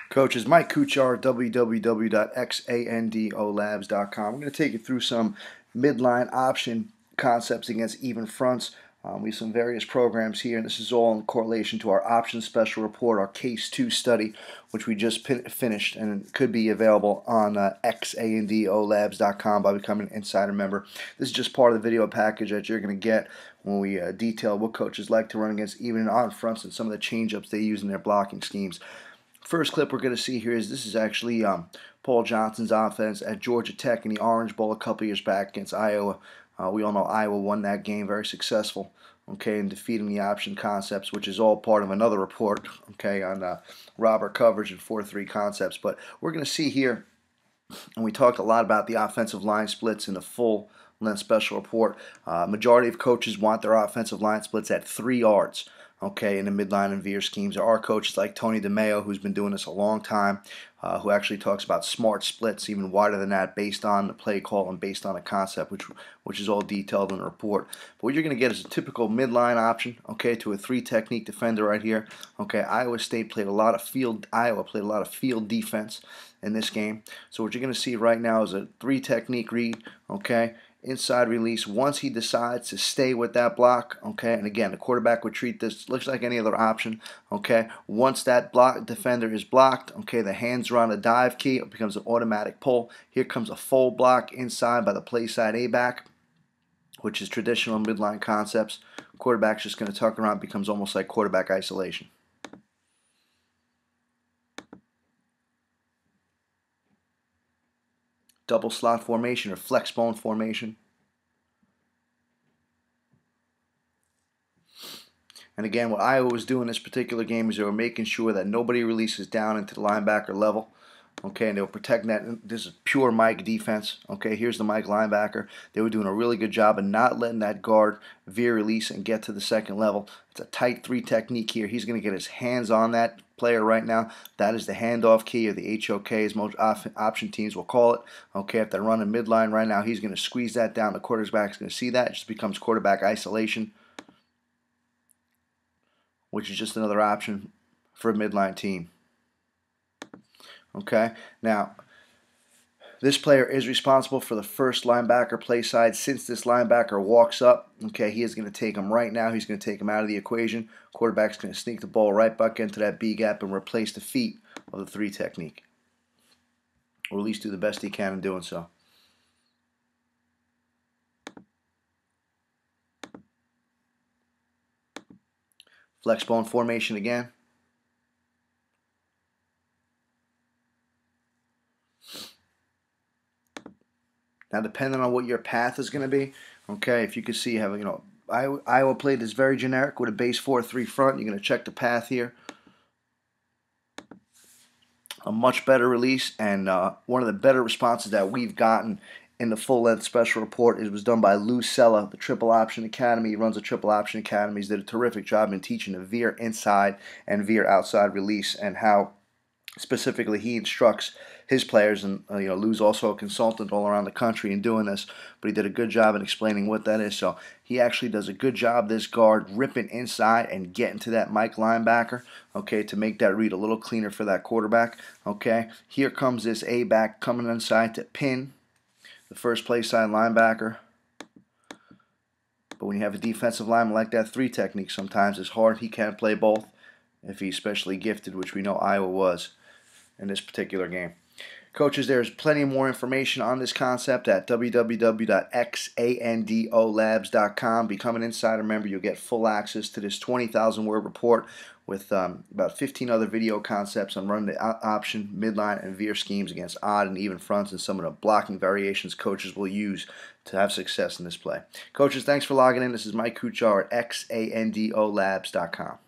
Coaches, Mike Kuchar, www.xandolabs.com. We're going to take you through some midline option concepts against even fronts. We have some various programs here, and this is all in correlation to our option special report, our Case 2 study, which we just finished, and it could be available on xandolabs.com by becoming an insider member. This is just part of the video package that you're going to get when we detail what coaches like to run against even and odd fronts and some of the change-ups they use in their blocking schemes. First clip we're going to see here is this is actually Paul Johnson's offense at Georgia Tech in the Orange Bowl a couple years back against Iowa. We all know Iowa won that game, very successful, okay, in defeating the option concepts, which is all part of another report, okay, on robber coverage and 4-3 concepts. But we're going to see here, and we talked a lot about the offensive line splits in the full length special report. Majority of coaches want their offensive line splits at 3 yards. Okay, in the midline and veer schemes. There are coaches like Tony DeMeo, who's been doing this a long time, who actually talks about smart splits, even wider than that, based on the play call and based on a concept, which is all detailed in the report. But what you're going to get is a typical midline option, okay, to a 3-technique defender right here. Okay, Iowa played a lot of field defense in this game. So what you're going to see right now is a 3-technique read, okay, inside release. Once he decides to stay with that block, okay, and again, the quarterback would treat this looks like any other option, okay. Once that block defender is blocked, okay, the hands are on a dive key, it becomes an automatic pull. Here comes a full block inside by the play side A-back, which is traditional midline concepts. Quarterback's just going to tuck around, becomes almost like quarterback isolation. Double slot formation or flex bone formation. And again, what Iowa was doing in this particular game is they were making sure that nobody releases down into the linebacker level. Okay, and they were protecting that. This is pure Mike defense. Okay, here's the Mike linebacker. They were doing a really good job of not letting that guard veer release and get to the second level. It's a tight 3 technique here. He's going to get his hands on that player right now. That is the handoff key, or the HOK, as most option teams will call it. Okay, if they're running midline right now, he's going to squeeze that down. The quarterback's going to see that. It just becomes quarterback isolation, which is just another option for a midline team. Okay, now this player is responsible for the first linebacker play side. Since this linebacker walks up, okay, he is going to take him right now. He's going to take him out of the equation. Quarterback's going to sneak the ball right back into that B gap and replace the feet of the 3 technique, or at least do the best he can in doing so. Flex bone formation again. Now, depending on what your path is going to be, okay, if you can see, Iowa played this very generic with a base 4-3 front. You're going to check the path here. A much better release, and one of the better responses that we've gotten in the full-length special report was done by Lou Sella, the Triple Option Academy. He runs a Triple Option Academy. He's did a terrific job in teaching the veer inside and veer outside release, and how specifically he instructs his players. And Lou's also a consultant all around the country in doing this, but he did a good job in explaining what that is. So he actually does a good job, this guard, ripping inside and getting to that Mike linebacker, okay, to make that read a little cleaner for that quarterback. Okay, here comes this A-back coming inside to pin the first play side linebacker. But when you have a defensive lineman like that, 3 technique sometimes is hard. He can't play both if he's especially gifted, which we know Iowa was in this particular game. Coaches, there's plenty more information on this concept at www.xandolabs.com. Become an insider member. You'll get full access to this 20,000-word report with about 15 other video concepts on running the option, midline, and veer schemes against odd and even fronts, and some of the blocking variations coaches will use to have success in this play. Coaches, thanks for logging in. This is Mike Kuchar at xandolabs.com.